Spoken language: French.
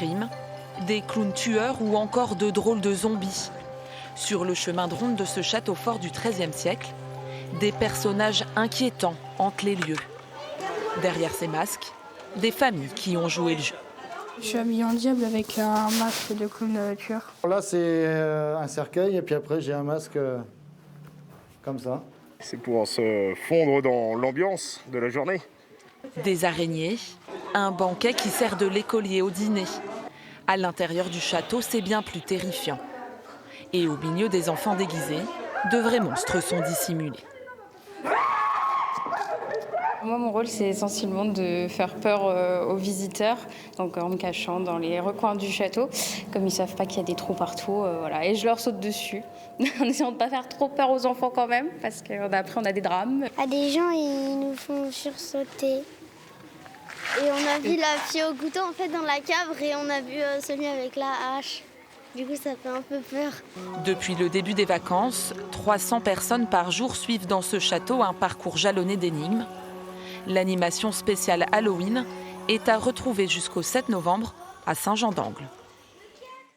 crime, des clowns tueurs ou encore de drôles de zombies. Sur le chemin de ronde de ce château fort du XIIIe siècle, des personnages inquiétants hantent les lieux. Derrière ces masques, des familles qui ont joué le jeu. Je suis habillée en diable avec un masque de clown tueur. Là, c'est un cercueil et puis après, j'ai un masque comme ça. C'est pour se fondre dans l'ambiance de la journée. Des araignées, un banquet qui sert de l'écolier au dîner. À l'intérieur du château, c'est bien plus terrifiant. Et au milieu des enfants déguisés, de vrais monstres sont dissimulés. Moi, mon rôle, c'est essentiellement de faire peur aux visiteurs, donc en me cachant dans les recoins du château, comme ils ne savent pas qu'il y a des trous partout, voilà. Et je leur saute dessus, en essayant de ne pas faire trop peur aux enfants quand même, parce qu'après on a des drames. Des gens, ils nous font sursauter. Et on a vu la fille au couteau en fait dans la cave et on a vu celui avec la hache. Du coup, ça fait un peu peur. Depuis le début des vacances, 300 personnes par jour suivent dans ce château un parcours jalonné d'énigmes. L'animation spéciale Halloween est à retrouver jusqu'au 7 novembre à Saint-Jean-d'Angles.